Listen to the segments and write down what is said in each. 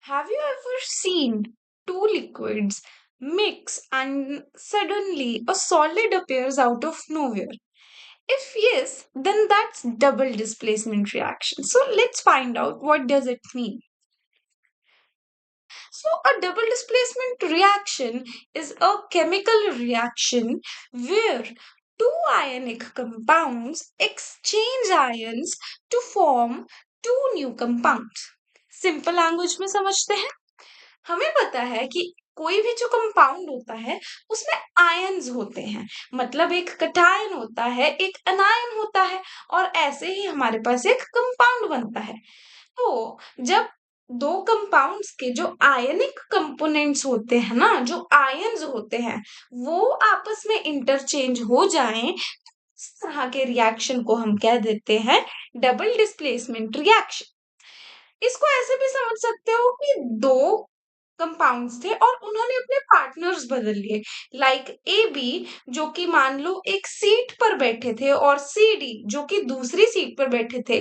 Have you ever seen two liquids mix and suddenly a solid appears out of nowhere? If yes, then that's double displacement reaction. So let's find out what does it mean. So a double displacement reaction is a chemical reaction where two ionic compounds exchange ions to form two new compounds. Simple language में समझते हैं। हमें पता है कि कोई भी जो कंपाउंड होता है उसमें आयन्स होते हैं, मतलब एक कटायन होता है, एक अनायन होता है, और ऐसे ही हमारे पास एक कंपाउंड बनता है। तो जब दो कंपाउंड्स के जो आयनिक कंपोनेंट्स होते हैं ना, जो आयन्स होते हैं, वो आपस में इंटरचेंज हो जाएं, इस तरह के रिएक्शन को हम कह देते हैं डबल डिस्प्लेसमेंट रिएक्शन। इसको ऐसे भी समझ सकते हो कि दो कंपाउंड्स थे और उन्होंने अपने पार्टनर्स बदल लिए। लाइक ए बी जो कि मान लो एक सीट पर बैठे थे, और सी डी जो कि दूसरी सीट पर बैठे थे।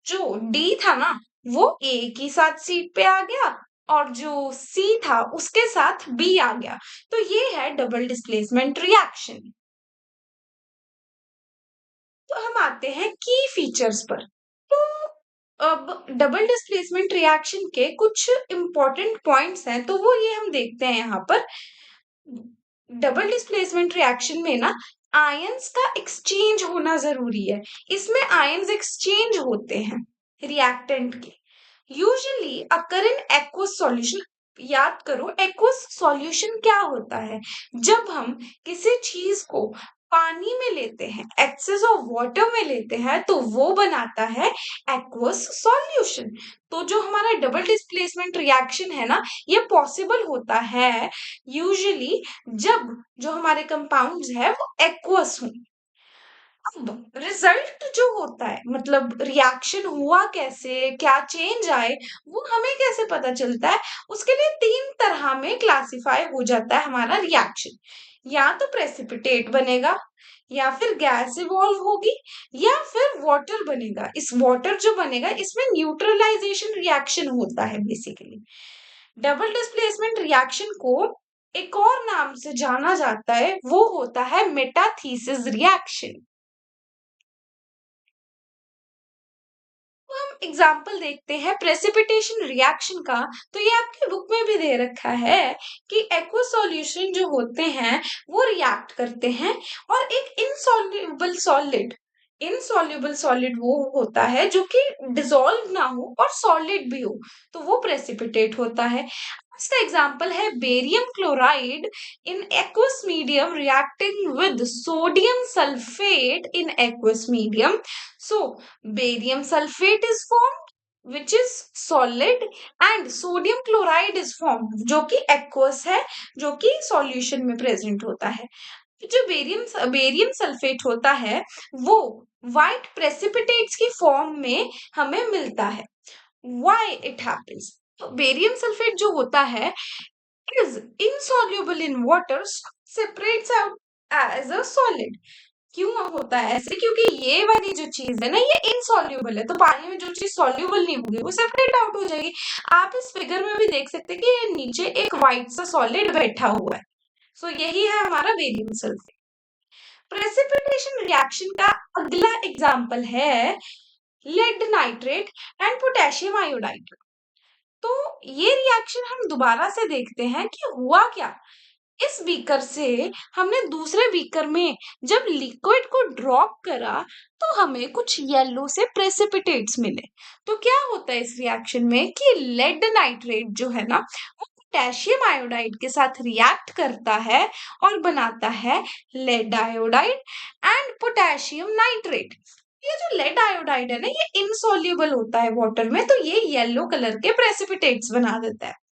जो डी था ना, वो ए की साथ सीट पे आ गया, और जो सी था उसके साथ बी आ गया। तो ये है डबल डिस्प्लेसमेंट रिएक्शन। तो हम आते हैं की फीचर्स पर। तो अब डबल डिस्प्लेसमेंट रिएक्शन के कुछ इंपॉर्टेंट पॉइंट्स हैं, तो वो ये हम देखते हैं यहाँ पर। डबल डिस्प्लेसमेंट रिएक्शन में ना आयंस का एक्सचेंज होना जरूरी है। इसमें आयंस एक्सचेंज होते हैं रिएक्टेंट के, usually occur in aqueous solution. याद करो, एक्वस सॉल्यूशन क्या होता है? जब हम किसी चीज को पानी में लेते हैं, एक्सेस ऑफ वाटर में लेते हैं, तो वो बनाता है एक्वस सॉल्यूशन। तो जो हमारा डबल डिस्प्लेसमेंट रिएक्शन है ना, ये पॉसिबल होता है यूजुअली जब जो हमारे कंपाउंड्स है वो एक्वस हों। अब रिजल्ट जो होता है, मतलब रिएक्शन हुआ कैसे, क्या चेंज आए, वो हमें कैसे पता चलता है? उसके लिए तीन तरह में क्लासिफाई हो जाता है हमारा रिएक्शन। या तो प्रेसिपिटेट बनेगा, या फिर गैस इवॉल्व होगी, या फिर वाटर बनेगा। इस वाटर जो बनेगा इसमें न्यूट्रलाइजेशन रिएक्शन होता है बेसिकली। डबल डिस्प्लेसमेंट रिएक्शन को एक और नाम से जाना जाता है, वो होता है मेटाथीसिस रिएक्शन। तो हम एग्जाम्पल देखते हैं प्रेसिपिटेशन रिएक्शन का। तो ये आपकी बुक में भी दे रखा है कि एक्वस सॉल्यूशन जो होते हैं वो रिएक्ट करते हैं, और एक इनसॉल्युबल सॉलिड वो होता है जो कि डिसॉल्व ना हो और सॉलिड भी हो, तो वो प्रेसिपिटेट होता है। इसका एग्जाम्पल है barium chloride in aqueous medium reacting with sodium sulphate in aqueous medium. So, barium sulfate is formed, which is solid, and sodium chloride is formed, जो कि aqueous है, जो कि solution में present होता है। जो बेरियम सल्फेट होता है वो व्हाइट प्रेसिपिटेट्स की फॉर्म में हमें मिलता है। Why it happens? तो बेरियम सल्फेट जो होता है is insoluble in water, separates out as a solid। क्यों होता है ऐसे? क्योंकि ये वाली जो चीज है ना, ये इनसॉल्युबल है, तो पानी में जो चीज सॉल्युबल नहीं होगी वो सेपरेट आउट हो जाएगी। आप इस फिगर में भी देख सकते हैं कि ये नीचे एक व्हाइट सा सॉलिड बैठा हुआ है। सो यही है हमारा बेरियम सल्फेट। प्रेसिपिटेशन रिएक्शन का अगला एग्जाम्पल है lead nitrate and potassium iodide. तो ये रिएक्शन हम दोबारा से देखते हैं कि हुआ क्या। इस बीकर से हमने दूसरे बीकर में जब लिक्विड को ड्रॉप करा, तो हमें कुछ येलो से प्रेसिपिटेट्स मिले। तो क्या होता है इस रिएक्शन में कि लेड नाइट्रेट जो है ना, वो पोटेशियम आयोडाइड के साथ रिएक्ट करता है और बनाता है lead iodide and potassium nitrate. ये जो लेड आयोडाइड है ना, ये इनसॉल्युबल होता है वाटर में, तो ये येलो कलर के प्रेसिपिटेट्स बना देता है।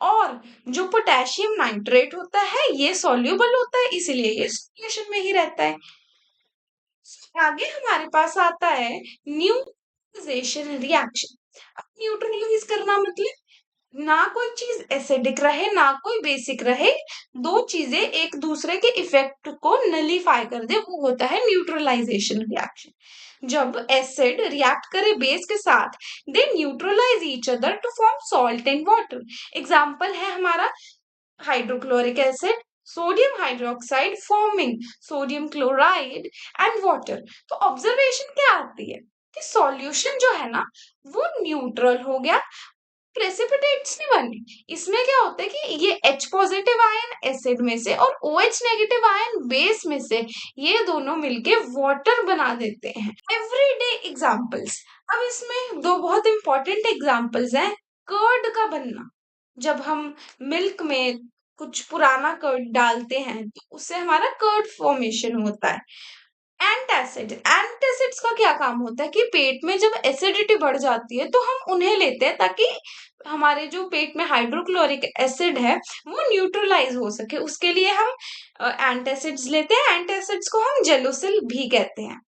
और जो पोटेशियम नाइट्रेट होता है ये सॉल्युबल होता है, इसीलिए ये सॉल्यूशन में ही रहता है। आगे हमारे पास आता है न्यूट्रलाइजेशन रिएक्शन। अब न्यूट्रलाइज करना मतलब ना कोई चीज एसिडिक रहे ना कोई बेसिक रहे, दो चीजें एक दूसरे के इफेक्ट को नलीफाई कर दे, वो होता है न्यूट्रलाइजेशन रिएक्शन। जब एसिड रिएक्ट करे बेस के साथ, they neutralise each other to form salt and water. Example है हमारा hydrochloric acid, sodium hydroxide forming sodium chloride and water. तो ऑब्जर्वेशन क्या आती है कि सॉल्यूशन जो है ना वो न्यूट्रल हो गया, प्रेसिपिटेट्स नहीं बने। इसमें क्या होता है कि ये H पॉजिटिव आयन एसिड में से और OH नेगेटिव आयन बेस में से ये दोनों मिलके वाटर बना देते हैं। एवरीडे एग्जांपल्स, अब इसमें दो बहुत इंपॉर्टेंट एग्जांपल्स हैं। कर्ड का बनना, जब हम मिल्क में कुछ पुराना कर्ड डालते हैं तो उससे हमारा कर्ड फॉर्मेशन होता है। एंटासिड, एंटासिड्स का क्या काम होता है कि पेट में जब एसिडिटी बढ़ जाती है तो हम उन्हें लेते हैं ताकि हमारे जो पेट में हाइड्रोक्लोरिक एसिड है वो न्यूट्रलाइज हो सके, उसके लिए हम एंटासिड्स लेते हैं। एंटासिड्स को हम जेलोसिल भी कहते हैं।